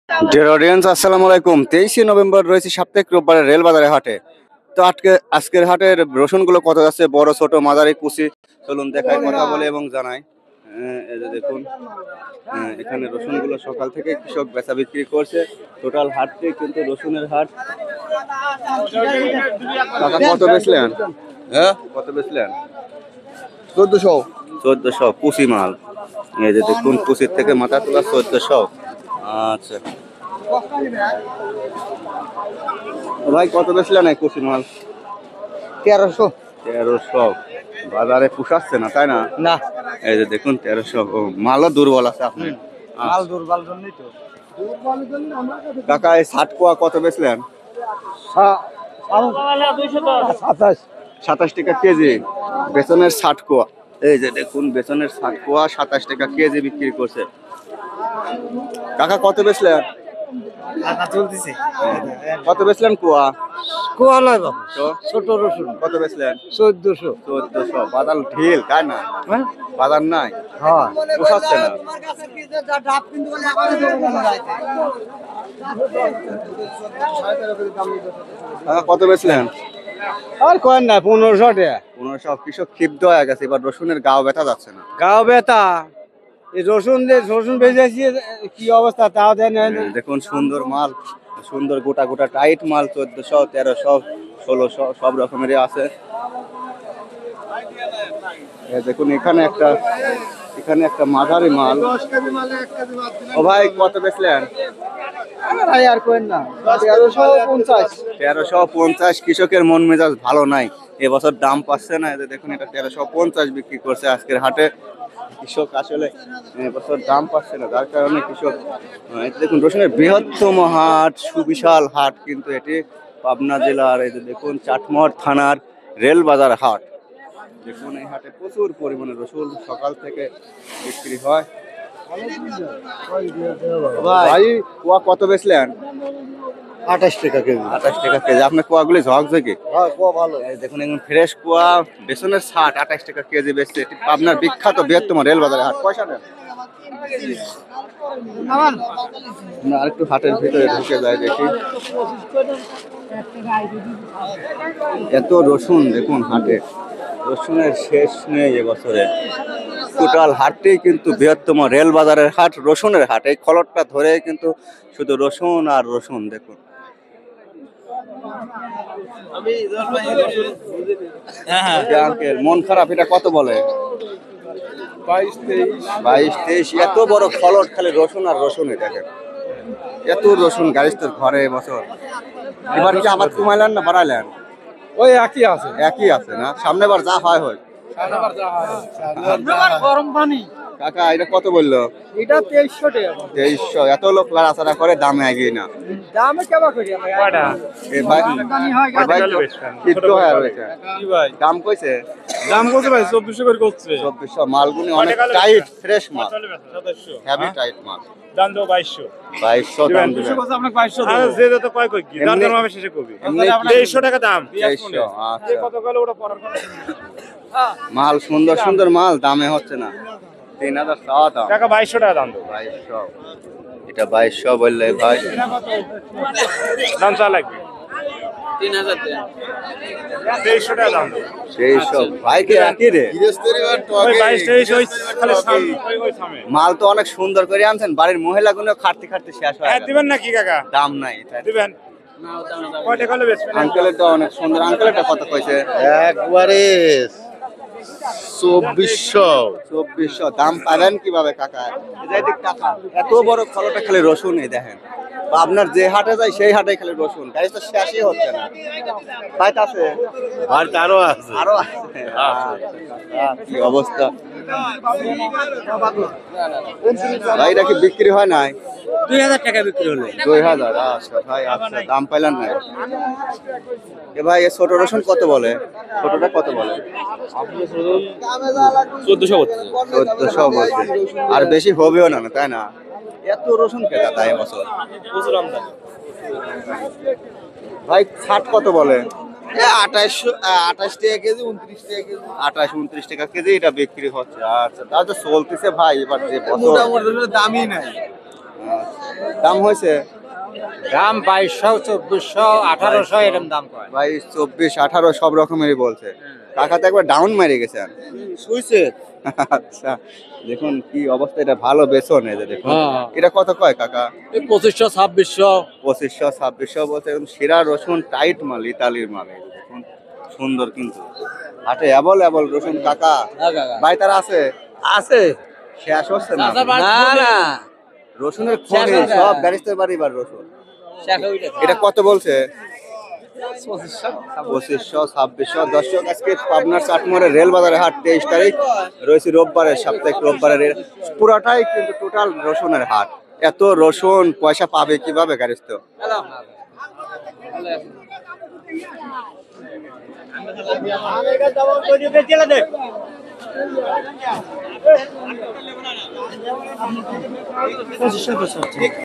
Dear audience, আসসালামু আলাইকুম। 23শে November রয়েছে সাপ্তাহিক রোববারের রেলবাজারে হাটে। তো আজকের হাটের রসুনগুলো কত যাচ্ছে, বড় ছোট মাঝারি কুচি, চলুন দেখাই, কথা বলে এবং জানাই। এই যে দেখুন, এখানে রসুনগুলো সকাল থেকে কৃষক বেচা বিক্রি করছে। টোটাল হাটটি কিন্তু রসুনের হাট। টাকা কত বেচলেন? হ্যাঁ, কত বেচলেন? 1400 কুচি মাল। এই যে দেখুন, কুচির থেকে মাথা তোলা 1400। আচ্ছা ভাই, কত বেচলেন এই কুচি মাল? 1300। বাজারে পুষাচ্ছে না, তাই না? না, এই যে দেখুন 1300। মালও দুর্বল আছে আপনার। মাল দুর্বল জন্যই তো। কাকা, এই 60 কোয়া কত বেচলেন? 27 টাকা কেজি। বেতনের 60 কোয়া। এই যে দেখুন, বেতনের 60 কোয়া 27 টাকা কেজি বিক্রি করছে। কাকা কত বেচলেন? চলতেছে। কত বেচলেন কোয়া? কোয়া নয় বাবু, তো ছোট রসুন কত বেচলেন? 1400। বাজার ঢিল, তাই না? হ্যাঁ, বাজার নাই, হ্যাঁ। পোষাচ্ছে না। কাকা কত বেচলেন? আর কয়েন না, 1500 টাকা। 1500। কৃষক ক্ষিপ্ত হয়ে গেছে, এবার রসুনের গাও ব্যথা যাচ্ছে না। গাও ব্যথা। এই রসুন বেচেছি, কি অবস্থা তাও দেন। দেখুন, সুন্দর মাল, সুন্দর গোটা গোটা টাইট মাল। 1400, 1300, 1600 সব রকমেরই আছে। দেখুন, এখানে একটা মাঝারি মাল। ও ভাই, কত বেচলেন? আর কয়েন না, 1350। 1350। কৃষকের মন মেজাজ ভালো নাই, এবছর দাম পাচ্ছে না। এই যে দেখুন, এটা 1350 বিক্রি করছে আজকের হাটে। কৃষক আসলে এবছর দাম পাচ্ছে না, যার কারণে কৃষক। এটা দেখুন, রসুনের বৃহত্তম হাট, সুবিশাল হাট কিন্তু এটি পাবনা জেলার। এই যে দেখুন, চাটমোহর থানার রেলবাজার হাট। দেখুন, এই হাটে প্রচুর পরিমাণে রসুন সকাল থেকে বিক্রি হয়। ভাই, কোয়া কত বেচলেন? 28 টাকা কেজি। 28 টাকা কেজি। আপনার কোয়াগুলি ঝকঝকে। হ্যাঁ, কোয়া ভালো। এই দেখুন, একদম ফ্রেশ কোয়া। বেসনের 60, 28 টাকা কেজি বেচছে। এটি পাবনার বিখ্যাত বৃহত্তম রেলবাজার হাট। পয়সা নেন। আমরা আরেকটু হাটের ভিতরে ঢুকে যাই, দেখি। এত রসুন দেখুন হাটে, রসুনের শেষ নেই এবছরে। টোটাল হাটটি কিন্তু বৃহত্তম রেল বাজারের হাট, রসুনের হাট। এই খলটটা ধরে কিন্তু শুধু রসুন আর রসুন। দেখুন, আঙ্কেল মন খারাপ, এটা কত বলে? 22-23। এত বড় খলট, খালি রসুন আর রসুন। দেখেন, এত রসুন গাড়ির ঘরে এবছর। এবার কি আবার কমাইলেন না বাড়াইলেন? ওই একই আছে। একই আছে না? সামনে বার যা হয়। গরম পানি। কাকা, এটা কত বললো? এটা 2300 টাকা। 2300। এত লোক লাড়াচাড়া করে, দামে এগিয়ে না। দামে কেবা করি ভাই? এ ভাই, কিট্টু হয়ে রয়েছে। দাম কইছে? দাম কত ভাই? 2400 করে করছে। 2400। মালগুনি অনেক টাইট, ফ্রেশ মাল, হেভি টাইট মাল। দাম দাও 2200। 2200 দাম দিবেন। আপনাকে 2200 দাও। যে যত কয় কই কি দাম দাম আমি শেষে কবি। 2300 টাকা দাম। 2300। আচ্ছা, কত গেল ওটা পড়ার কথা। মাল সুন্দর সুন্দর মাল, দামে হচ্ছে না। 3000 চাওয়া দাম। টাকা 2200 টাকা দাম দাও। 2200। এটা 2200 বললে ভাই। দাম চা লাগবে 3000 দেন। 2300 টাকা দাম দাও। 2300 ভাই, কি একই রে? ওই 22 ওই খালি ওই সামনে। মাল তো অনেক সুন্দর করে আনছেন, বাড়ির মহিলাগুলো খাটতে খাটতে শেষ হয়ে হ্যাঁ, গেল। দিবেন নাকি কাকা? দাম নাই, তাই দিবেন। কয় টাকা হলে বেচবেন? আঙ্কেলেরটা অনেক সুন্দর। আঙ্কেলেরটা কত কইছে? একবারে 2400। 2400। দাম পাবেন কিভাবে কাকা? এই যে কাকা, এত বড় খলটা খালি রসুনই দেখেন। আপনার যে হাটে যায় সেই হাটে খালি রসুন, গাড়ি তো শেষই হচ্ছে না। বাইত আছে? আর আরো আছে। আরো আছে? কি অবস্থা ভাই, এটা কি বিক্রি হয় নাই? 2000 টাকা বিক্রি হলো। 2000। আচ্ছা ভাই, আচ্ছা, দাম পাইলেন না? এ ভাই, এ ছোট রসুন কত বলে? ছোটটা কত বলে? 1400 বলছে। 1400 বলছে। আর বেশি হবেও না, তাই না? এত রসুন কেটা তাই বছর? প্রচুর আমদানি। ভাই, 60 কত বলে? 28 টাকা কেজি, 29 টাকা কেজি। 28-29 টাকা কেজি এটা বিক্রি হচ্ছে। আচ্ছা, তাহলে তো চলতেছে ভাই, এবার যে বছর। মোটামুটি দামই নাই। দাম হয়েছে দাম 2200, 2400, 1800 এরকম দাম কয়। 22, 24, 18 সব রকমেরই বলছে। কাকা তো একবার ডাউন মেরে গেছেন। শুইছে আচ্ছা দেখুন কি অবস্থা, এটা ভালো বেচন এই যে দেখুন। হ্যাঁ। এটা কত কয় কাকা? এই 2500, 2600। 2500, 2600 বলছে। একদম সেরা রসুন, টাইট মাল, ইতালির মাল। এই যে দেখুন সুন্দর কিন্তু হাটে অ্যাবল রসুন কাকা। ভাই তারা আছে আছে শেষ হচ্ছে না না রসুনের শেষ খনি হবে। সব ব্যারিস্টার বাড়িবার রসুন। এটা কত বলছে? 2500, 2600। দর্শক আজকে পাবনার চাটমোহরের রেল বাজারে হাট 23 তারিখ রয়েছে রোববারে, সাপ্তাহিক রোববারের পুরাটাই কিন্তু টোটাল রসুনের হাট। এত রসুন পয়সা পাবে কিভাবে গাড়িস্থ?